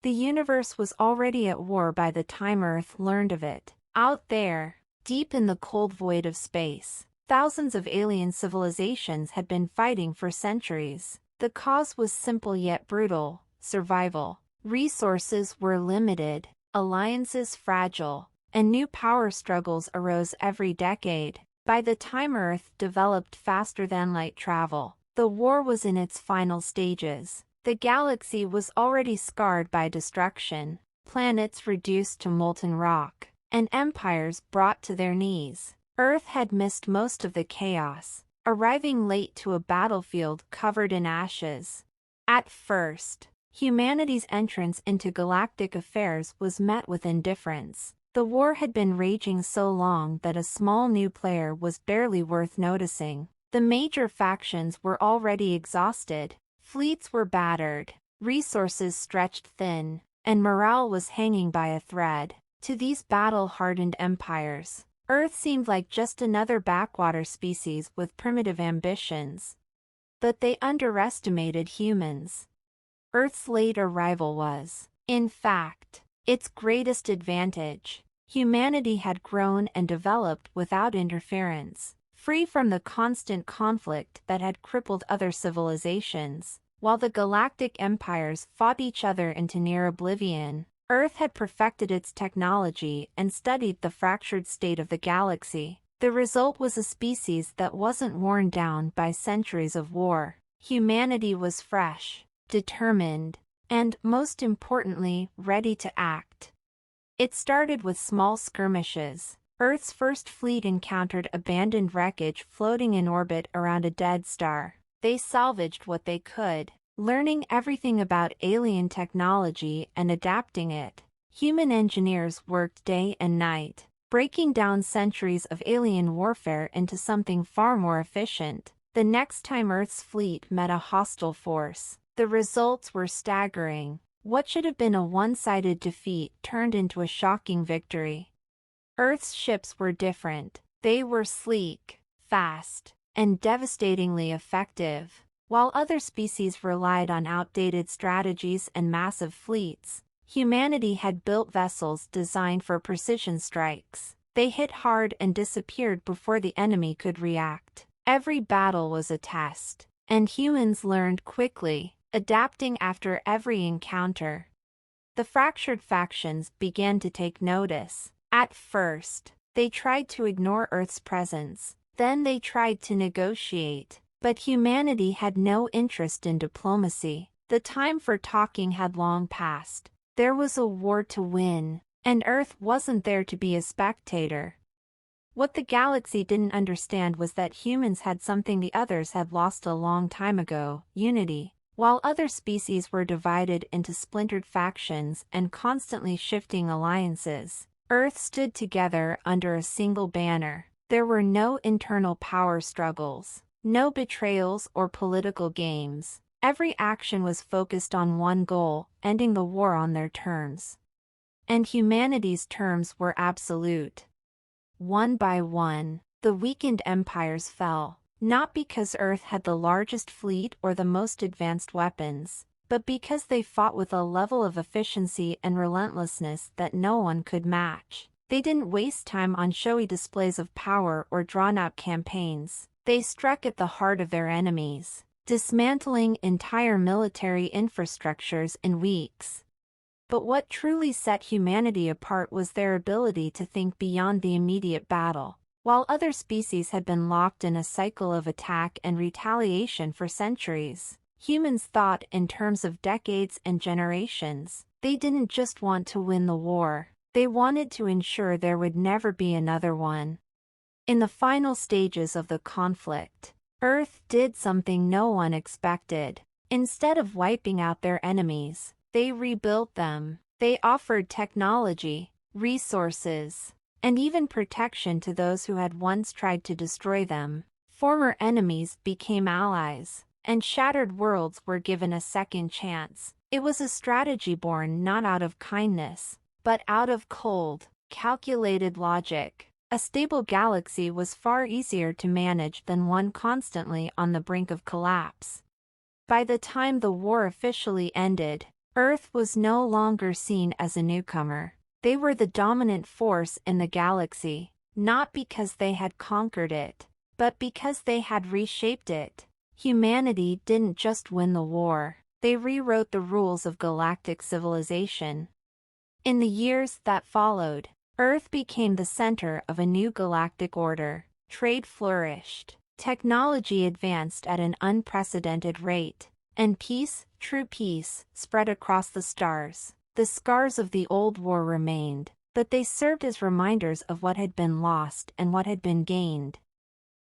The universe was already at war by the time Earth learned of it. Out there, deep in the cold void of space, thousands of alien civilizations had been fighting for centuries. The cause was simple yet brutal: survival. Resources were limited, alliances fragile, and new power struggles arose every decade. By the time Earth developed faster-than-light travel, the war was in its final stages. The galaxy was already scarred by destruction, planets reduced to molten rock, and empires brought to their knees. Earth had missed most of the chaos, arriving late to a battlefield covered in ashes. At first, humanity's entrance into galactic affairs was met with indifference. The war had been raging so long that a small new player was barely worth noticing. The major factions were already exhausted, fleets were battered, resources stretched thin, and morale was hanging by a thread. To these battle-hardened empires, Earth seemed like just another backwater species with primitive ambitions. But they underestimated humans. Earth's late arrival was, in fact, its greatest advantage. Humanity had grown and developed without interference, free from the constant conflict that had crippled other civilizations. While the galactic empires fought each other into near oblivion, Earth had perfected its technology and studied the fractured state of the galaxy. The result was a species that wasn't worn down by centuries of war. Humanity was fresh, determined, and, most importantly, ready to act. It started with small skirmishes. Earth's first fleet encountered abandoned wreckage floating in orbit around a dead star. They salvaged what they could, learning everything about alien technology and adapting it. Human engineers worked day and night, breaking down centuries of alien warfare into something far more efficient. The next time Earth's fleet met a hostile force, the results were staggering. What should have been a one-sided defeat turned into a shocking victory. Earth's ships were different. They were sleek, fast, and devastatingly effective. While other species relied on outdated strategies and massive fleets, humanity had built vessels designed for precision strikes. They hit hard and disappeared before the enemy could react. Every battle was a test, and humans learned quickly, adapting after every encounter. The fractured factions began to take notice. At first, they tried to ignore Earth's presence. Then they tried to negotiate. But humanity had no interest in diplomacy. The time for talking had long passed. There was a war to win, and Earth wasn't there to be a spectator. What the galaxy didn't understand was that humans had something the others had lost a long time ago: unity. While other species were divided into splintered factions and constantly shifting alliances, Earth stood together under a single banner. There were no internal power struggles, no betrayals or political games. Every action was focused on one goal: ending the war on their terms. And humanity's terms were absolute. One by one, the weakened empires fell. Not because Earth had the largest fleet or the most advanced weapons, but because they fought with a level of efficiency and relentlessness that no one could match. They didn't waste time on showy displays of power or drawn-out campaigns. They struck at the heart of their enemies, dismantling entire military infrastructures in weeks. But what truly set humanity apart was their ability to think beyond the immediate battle. While other species had been locked in a cycle of attack and retaliation for centuries, humans thought in terms of decades and generations. They didn't just want to win the war, they wanted to ensure there would never be another one. In the final stages of the conflict, Earth did something no one expected. Instead of wiping out their enemies, they rebuilt them. They offered technology, resources, and even protection to those who had once tried to destroy them. Former enemies became allies, and shattered worlds were given a second chance. It was a strategy born not out of kindness, but out of cold, calculated logic. A stable galaxy was far easier to manage than one constantly on the brink of collapse. By the time the war officially ended, Earth was no longer seen as a newcomer. They were the dominant force in the galaxy, not because they had conquered it, but because they had reshaped it. Humanity didn't just win the war, they rewrote the rules of galactic civilization. In the years that followed, Earth became the center of a new galactic order. Trade flourished, technology advanced at an unprecedented rate, and peace, true peace, spread across the stars. The scars of the old war remained, but they served as reminders of what had been lost and what had been gained.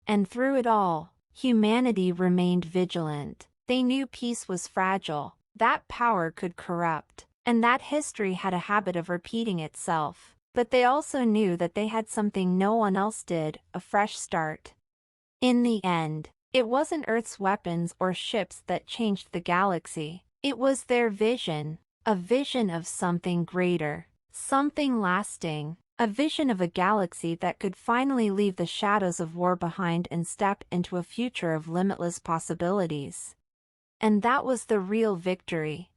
And through it all, humanity remained vigilant. They knew peace was fragile, that power could corrupt, and that history had a habit of repeating itself. But they also knew that they had something no one else did, a fresh start. In the end, it wasn't Earth's weapons or ships that changed the galaxy. It was their vision, a vision of something greater, something lasting, a vision of a galaxy that could finally leave the shadows of war behind and step into a future of limitless possibilities. And that was the real victory.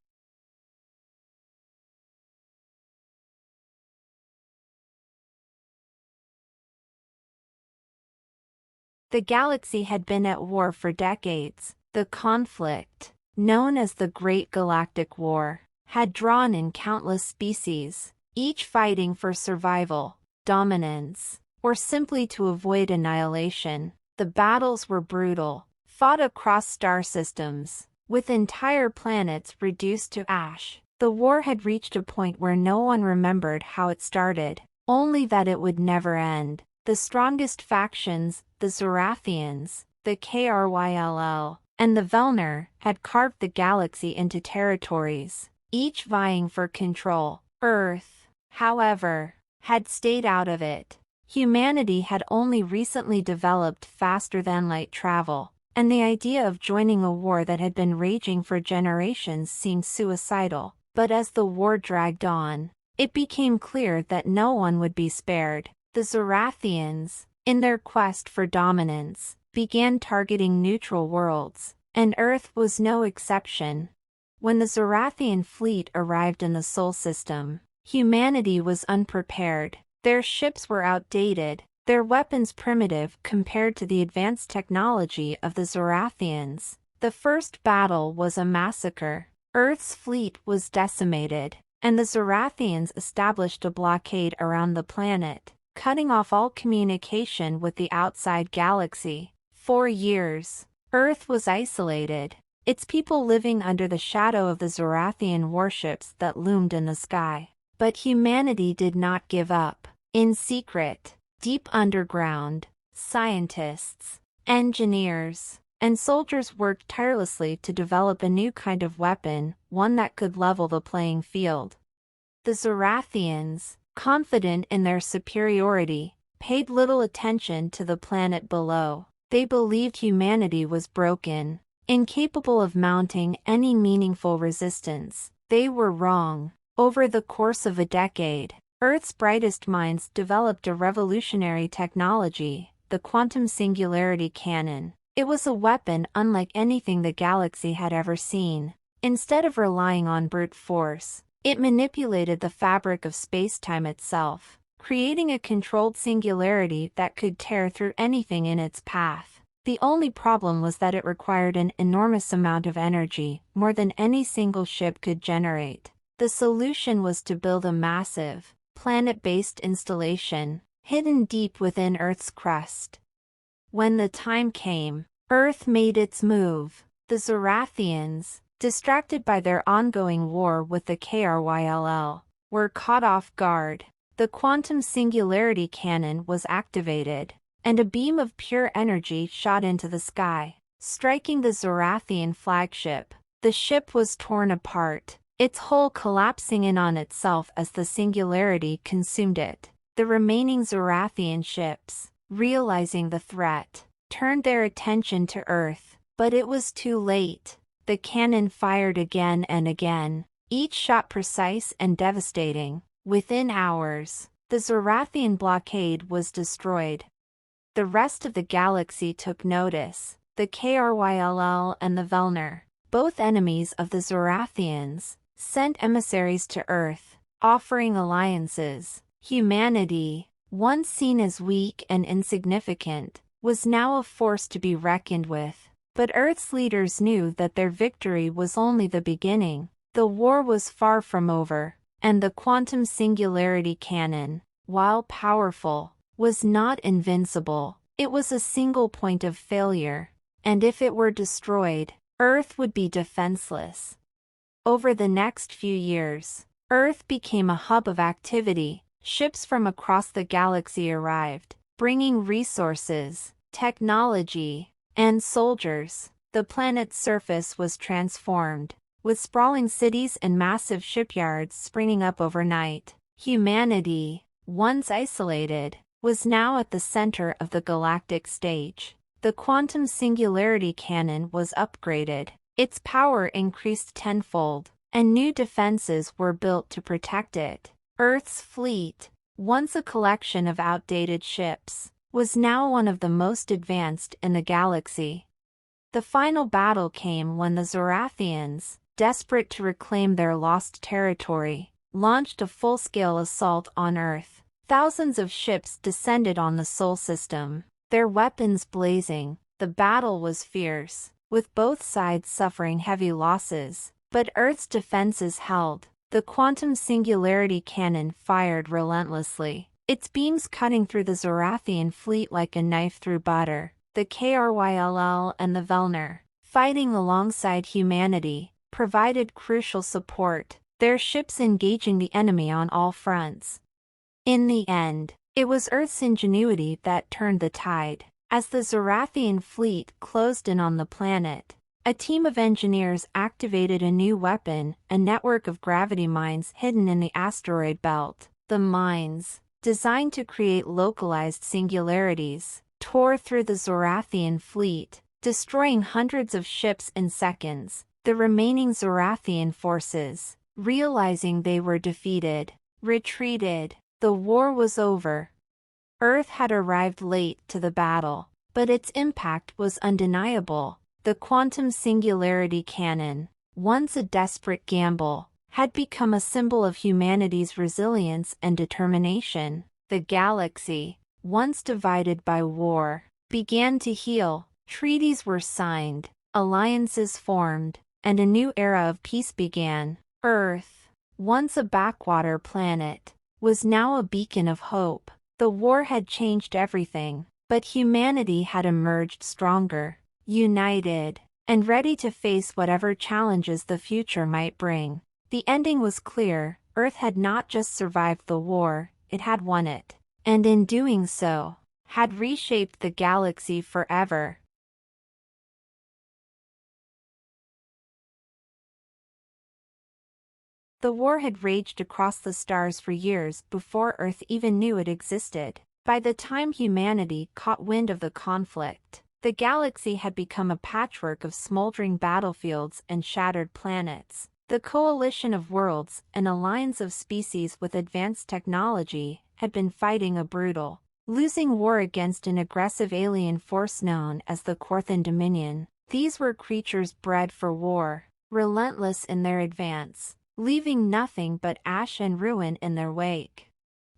The galaxy had been at war for decades. The conflict, known as the Great Galactic War, had drawn in countless species, each fighting for survival, dominance, or simply to avoid annihilation. The battles were brutal, fought across star systems, with entire planets reduced to ash. The war had reached a point where no one remembered how it started, only that it would never end. The strongest factions, the Zorathians, the Kryll, and the Velner, had carved the galaxy into territories, each vying for control. Earth, however, had stayed out of it. Humanity had only recently developed faster-than-light travel, and the idea of joining a war that had been raging for generations seemed suicidal. But as the war dragged on, it became clear that no one would be spared. The Zorathians, in their quest for dominance, began targeting neutral worlds, and Earth was no exception. When the Zorathian fleet arrived in the Sol system, humanity was unprepared. Their ships were outdated, their weapons primitive compared to the advanced technology of the Zorathians. The first battle was a massacre. Earth's fleet was decimated, and the Zorathians established a blockade around the planet, cutting off all communication with the outside galaxy. For years, Earth was isolated, its people living under the shadow of the Zorathian warships that loomed in the sky. But humanity did not give up. In secret, deep underground, scientists, engineers, and soldiers worked tirelessly to develop a new kind of weapon, one that could level the playing field. The Zorathians, confident in their superiority, paid little attention to the planet below. They believed humanity was broken, incapable of mounting any meaningful resistance. They were wrong. Over the course of a decade, Earth's brightest minds developed a revolutionary technology, the quantum singularity cannon. It was a weapon unlike anything the galaxy had ever seen. Instead of relying on brute force, it manipulated the fabric of space-time itself, creating a controlled singularity that could tear through anything in its path. The only problem was that it required an enormous amount of energy, more than any single ship could generate. The solution was to build a massive, planet-based installation, hidden deep within Earth's crust. When the time came, Earth made its move. The Zorathians, distracted by their ongoing war with the Kryll, were caught off guard. The quantum singularity cannon was activated, and a beam of pure energy shot into the sky, striking the Zorathian flagship. The ship was torn apart, its hull collapsing in on itself as the singularity consumed it. The remaining Zorathian ships, realizing the threat, turned their attention to Earth, but it was too late. The cannon fired again and again, each shot precise and devastating. Within hours, the Zorathian blockade was destroyed. The rest of the galaxy took notice. The Kryll and the Velner, both enemies of the Zorathians, sent emissaries to Earth, offering alliances. Humanity, once seen as weak and insignificant, was now a force to be reckoned with. But Earth's leaders knew that their victory was only the beginning. The war was far from over, and the quantum singularity cannon, while powerful, was not invincible. It was a single point of failure, and if it were destroyed, Earth would be defenseless. Over the next few years, Earth became a hub of activity. Ships from across the galaxy arrived, bringing resources, technology, and soldiers. The planet's surface was transformed, with sprawling cities and massive shipyards springing up overnight. Humanity, once isolated, was now at the center of the galactic stage. The quantum singularity cannon was upgraded, its power increased tenfold, and new defenses were built to protect it. Earth's fleet, once a collection of outdated ships, was now one of the most advanced in the galaxy. The final battle came when the Zorathians, desperate to reclaim their lost territory, launched a full-scale assault on Earth. Thousands of ships descended on the Sol system, their weapons blazing. The battle was fierce, with both sides suffering heavy losses, but Earth's defenses held. The quantum singularity cannon fired relentlessly, its beams cutting through the Zorathian fleet like a knife through butter. The Kryll and the Velner, fighting alongside humanity, provided crucial support, their ships engaging the enemy on all fronts. In the end, it was Earth's ingenuity that turned the tide. As the Zorathian fleet closed in on the planet, a team of engineers activated a new weapon, a network of gravity mines hidden in the asteroid belt. The mines, designed to create localized singularities, tore through the Zorathian fleet, destroying hundreds of ships in seconds. The remaining Zorathian forces, realizing they were defeated, retreated. The war was over. Earth had arrived late to the battle, but its impact was undeniable. The quantum singularity cannon, once a desperate gamble, had become a symbol of humanity's resilience and determination. The galaxy, once divided by war, began to heal. Treaties were signed, alliances formed, and a new era of peace began. Earth, once a backwater planet, was now a beacon of hope. The war had changed everything, but humanity had emerged stronger, united, and ready to face whatever challenges the future might bring. The ending was clear. Earth had not just survived the war, it had won it, and in doing so, had reshaped the galaxy forever. The war had raged across the stars for years before Earth even knew it existed. By the time humanity caught wind of the conflict, the galaxy had become a patchwork of smoldering battlefields and shattered planets. The coalition of worlds, an alliance of species with advanced technology, had been fighting a brutal, losing war against an aggressive alien force known as the Korthan Dominion. These were creatures bred for war, relentless in their advance, leaving nothing but ash and ruin in their wake.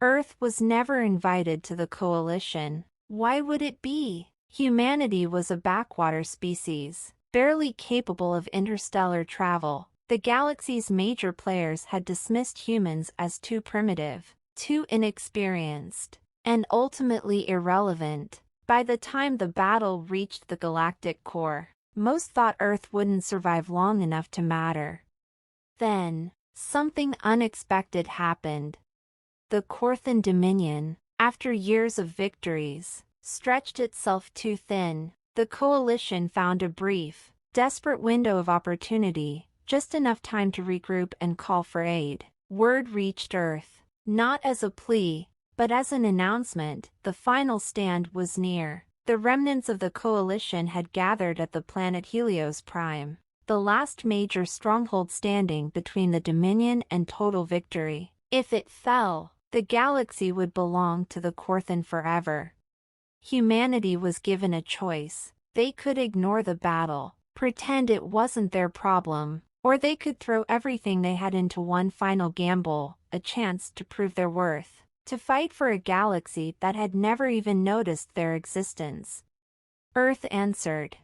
Earth was never invited to the coalition. Why would it be? Humanity was a backwater species, barely capable of interstellar travel. The galaxy's major players had dismissed humans as too primitive, too inexperienced, and ultimately irrelevant. By the time the battle reached the galactic core, most thought Earth wouldn't survive long enough to matter. Then, something unexpected happened. The Korthan Dominion, after years of victories, stretched itself too thin. The coalition found a brief, desperate window of opportunity, just enough time to regroup and call for aid. Word reached Earth, not as a plea, but as an announcement. The final stand was near. The remnants of the coalition had gathered at the planet Helios Prime, the last major stronghold standing between the Dominion and total victory. If it fell, the galaxy would belong to the Korthan forever. Humanity was given a choice. They could ignore the battle, pretend it wasn't their problem, Or they could throw everything they had into one final gamble, a chance to prove their worth, to fight for a galaxy that had never even noticed their existence. Earth answered.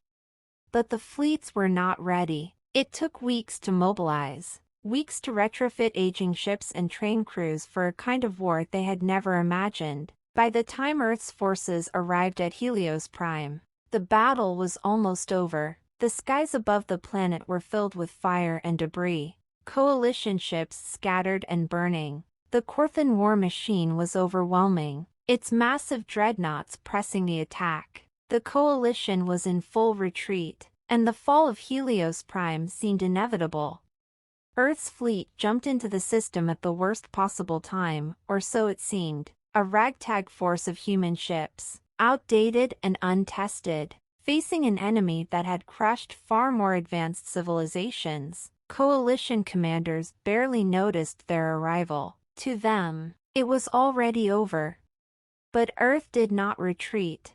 But the fleets were not ready. It took weeks to mobilize, weeks to retrofit aging ships and train crews for a kind of war they had never imagined. By the time Earth's forces arrived at Helios Prime, the battle was almost over. The skies above the planet were filled with fire and debris, coalition ships scattered and burning. The Korthan war machine was overwhelming, its massive dreadnoughts pressing the attack. The coalition was in full retreat, and the fall of Helios Prime seemed inevitable. Earth's fleet jumped into the system at the worst possible time, or so it seemed, a ragtag force of human ships, outdated and untested. Facing an enemy that had crushed far more advanced civilizations, coalition commanders barely noticed their arrival. To them, it was already over. But Earth did not retreat.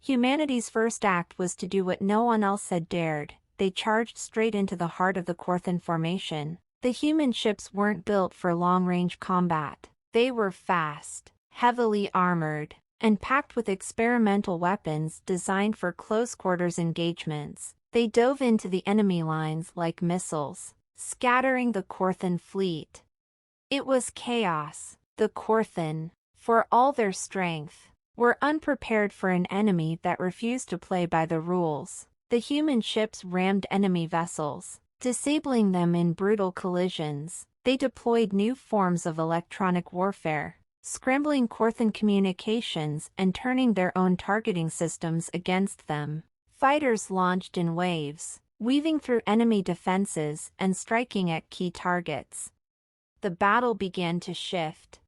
Humanity's first act was to do what no one else had dared. They charged straight into the heart of the Korthan formation. The human ships weren't built for long-range combat. They were fast, heavily armored, and packed with experimental weapons designed for close-quarters engagements. They dove into the enemy lines like missiles, scattering the Korthan fleet. It was chaos. The Korthan, for all their strength, were unprepared for an enemy that refused to play by the rules. The human ships rammed enemy vessels, disabling them in brutal collisions. They deployed new forms of electronic warfare, scrambling Korthan communications and turning their own targeting systems against them. Fighters launched in waves, weaving through enemy defenses and striking at key targets. The battle began to shift.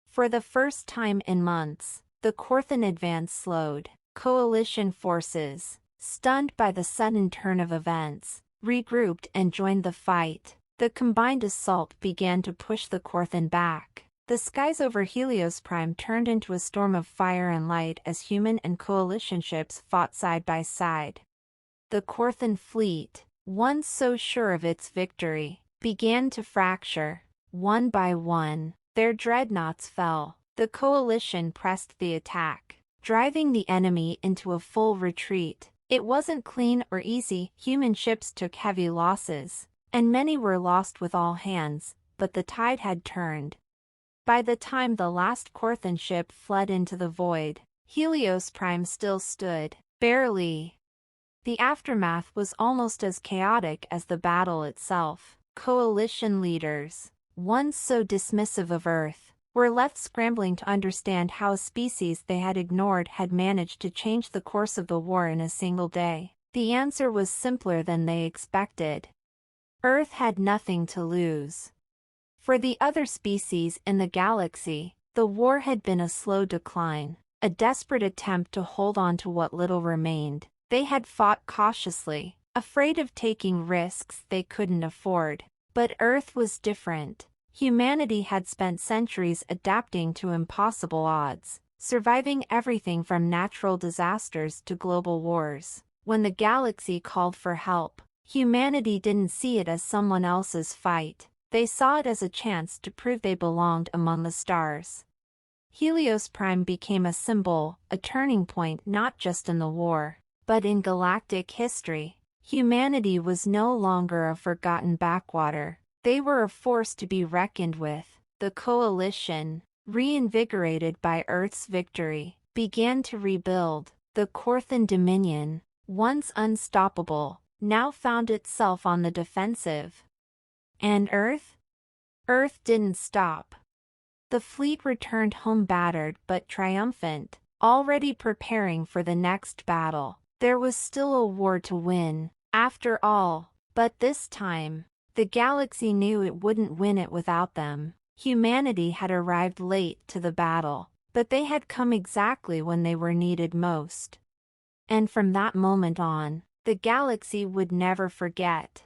For the first time in months, the Korthan advance slowed. Coalition forces, stunned by the sudden turn of events, regrouped and joined the fight. The combined assault began to push the Korthan back. The skies over Helios Prime turned into a storm of fire and light as human and coalition ships fought side by side. The Korthan fleet, once so sure of its victory, began to fracture. One by one, their dreadnoughts fell. The coalition pressed the attack, driving the enemy into a full retreat. It wasn't clean or easy. Human ships took heavy losses, and many were lost with all hands, but the tide had turned. By the time the last Korthan ship fled into the void, Helios Prime still stood, barely. The aftermath was almost as chaotic as the battle itself. Coalition leaders, once so dismissive of Earth, were left scrambling to understand how a species they had ignored had managed to change the course of the war in a single day. The answer was simpler than they expected. Earth had nothing to lose. For the other species in the galaxy, the war had been a slow decline, a desperate attempt to hold on to what little remained. They had fought cautiously, afraid of taking risks they couldn't afford. But Earth was different. Humanity had spent centuries adapting to impossible odds, surviving everything from natural disasters to global wars. When the galaxy called for help, humanity didn't see it as someone else's fight. They saw it as a chance to prove they belonged among the stars. Helios Prime became a symbol, a turning point not just in the war, but in galactic history. Humanity was no longer a forgotten backwater. They were a force to be reckoned with. The coalition, reinvigorated by Earth's victory, began to rebuild. The Korthan Dominion, once unstoppable, now found itself on the defensive. And Earth? Earth didn't stop. The fleet returned home battered but triumphant, already preparing for the next battle. There was still a war to win, after all, but this time, the galaxy knew it wouldn't win it without them. Humanity had arrived late to the battle, but they had come exactly when they were needed most. And from that moment on, the galaxy would never forget.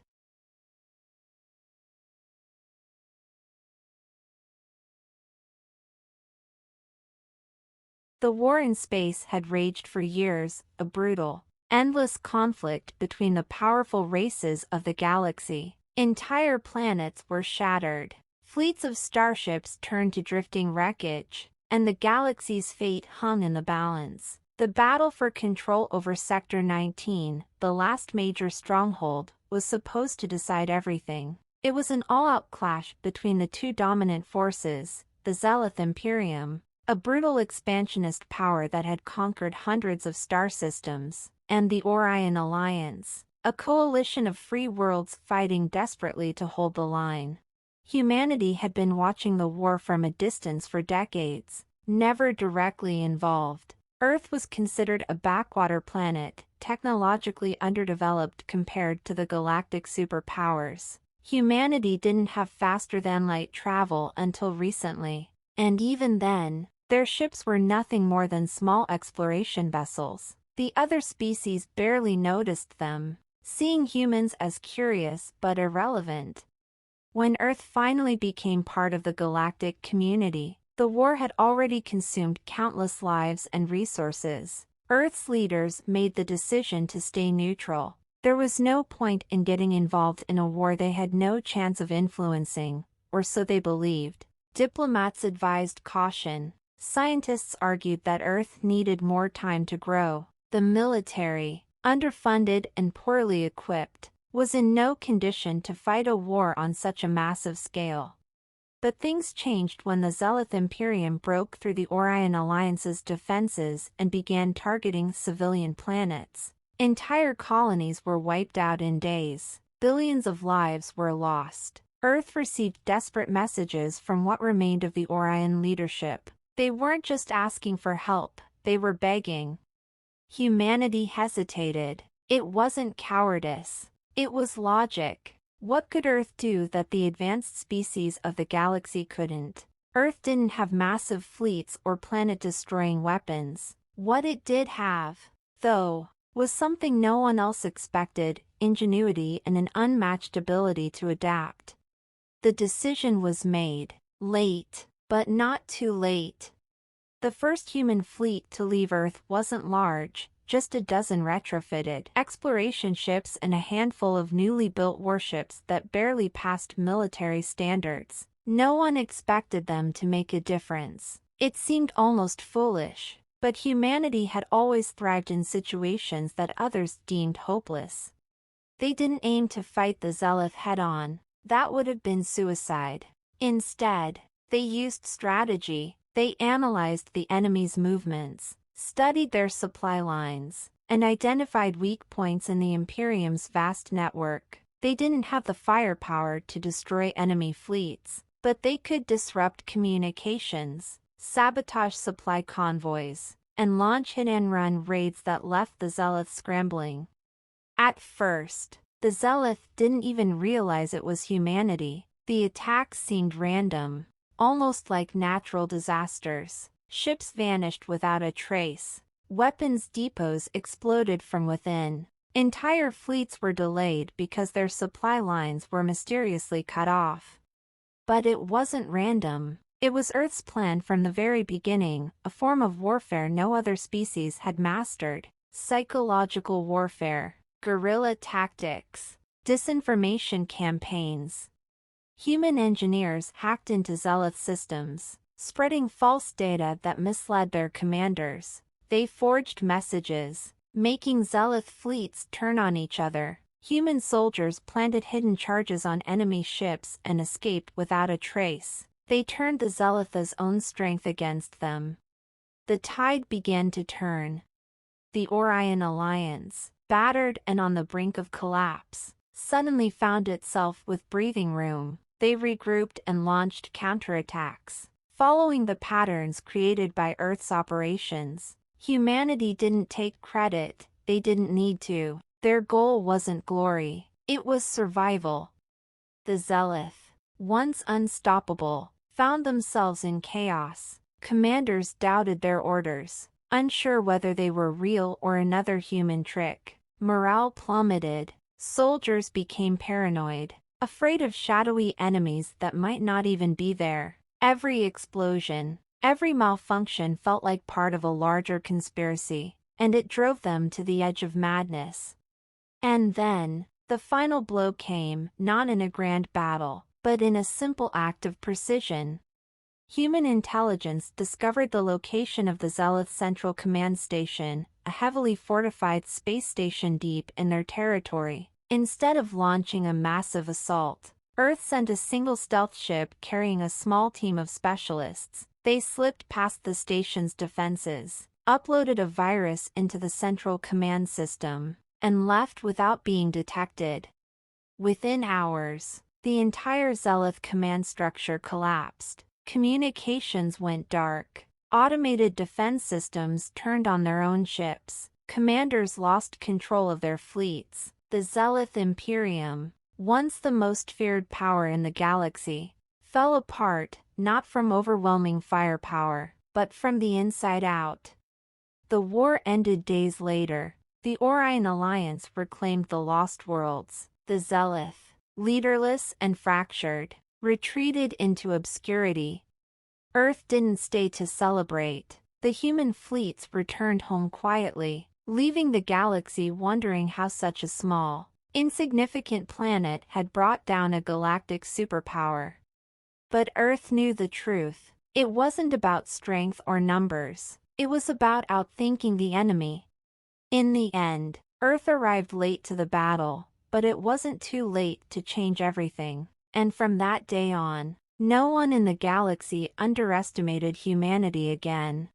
The war in space had raged for years, a brutal, endless conflict between the powerful races of the galaxy. Entire planets were shattered. Fleets of starships turned to drifting wreckage, and the galaxy's fate hung in the balance. The battle for control over Sector 19, the last major stronghold, was supposed to decide everything. It was an all-out clash between the two dominant forces, the Zelith Imperium, a brutal expansionist power that had conquered hundreds of star systems, and the Orion Alliance, a coalition of free worlds fighting desperately to hold the line. Humanity had been watching the war from a distance for decades, never directly involved. Earth was considered a backwater planet, technologically underdeveloped compared to the galactic superpowers. Humanity didn't have faster-than-light travel until recently, and even then, their ships were nothing more than small exploration vessels. The other species barely noticed them, seeing humans as curious but irrelevant. When Earth finally became part of the galactic community, the war had already consumed countless lives and resources. Earth's leaders made the decision to stay neutral. There was no point in getting involved in a war they had no chance of influencing, or so they believed. Diplomats advised caution. Scientists argued that Earth needed more time to grow. The military, underfunded and poorly equipped, was in no condition to fight a war on such a massive scale. But things changed when the Zelith Imperium broke through the Orion Alliance's defenses and began targeting civilian planets. Entire colonies were wiped out in days. Billions of lives were lost. Earth received desperate messages from what remained of the Orion leadership. They weren't just asking for help, they were begging. Humanity hesitated. It wasn't cowardice. It was logic. What could Earth do that the advanced species of the galaxy couldn't? Earth didn't have massive fleets or planet-destroying weapons. What it did have, though, was something no one else expected: ingenuity and an unmatched ability to adapt. The decision was made. Late, but not too late. The first human fleet to leave Earth wasn't large, just a dozen retrofitted exploration ships and a handful of newly built warships that barely passed military standards. No one expected them to make a difference. It seemed almost foolish, but humanity had always thrived in situations that others deemed hopeless. They didn't aim to fight the Zelith head-on. That would have been suicide. Instead, they used strategy. They analyzed the enemy's movements, studied their supply lines, and identified weak points in the Imperium's vast network. They didn't have the firepower to destroy enemy fleets, but they could disrupt communications, sabotage supply convoys, and launch hit-and-run raids that left the Zelith scrambling. At first, the Zelith didn't even realize it was humanity. The attacks seemed random, almost like natural disasters. Ships vanished without a trace. Weapons depots exploded from within. Entire fleets were delayed because their supply lines were mysteriously cut off. But it wasn't random. It was Earth's plan from the very beginning, a form of warfare no other species had mastered: psychological warfare, guerrilla tactics, disinformation campaigns. Human engineers hacked into Zelith systems, spreading false data that misled their commanders. They forged messages, making Zelith fleets turn on each other. Human soldiers planted hidden charges on enemy ships and escaped without a trace. They turned the Zelith's own strength against them. The tide began to turn. The Orion Alliance, battered and on the brink of collapse, suddenly found itself with breathing room. They regrouped and launched counterattacks, following the patterns created by Earth's operations. Humanity didn't take credit. They didn't need to. Their goal wasn't glory. It was survival. The Zelith, once unstoppable, found themselves in chaos. Commanders doubted their orders, unsure whether they were real or another human trick. Morale plummeted. Soldiers became paranoid, afraid of shadowy enemies that might not even be there. Every explosion, every malfunction felt like part of a larger conspiracy, and it drove them to the edge of madness. And then, The final blow came, not in a grand battle, but in a simple act of precision. Human intelligence discovered the location of the Zelith Central Command Station, a heavily fortified space station deep in their territory. Instead of launching a massive assault, Earth sent a single stealth ship carrying a small team of specialists. They slipped past the station's defenses, uploaded a virus into the Central Command System, and left without being detected. Within hours, the entire Zelith command structure collapsed. Communications went dark. Automated defense systems turned on their own ships. Commanders lost control of their fleets. The Zelith Imperium, once the most feared power in the galaxy, fell apart, not from overwhelming firepower, but from the inside out. The war ended days later. The Orion Alliance reclaimed the Lost Worlds. The Zelith, leaderless and fractured, retreated into obscurity. Earth didn't stay to celebrate. The human fleets returned home quietly, leaving the galaxy wondering how such a small, insignificant planet had brought down a galactic superpower. But Earth knew the truth. It wasn't about strength or numbers. It was about outthinking the enemy. In the end, Earth arrived late to the battle, but it wasn't too late to change everything. And from that day on, no one in the galaxy underestimated humanity again.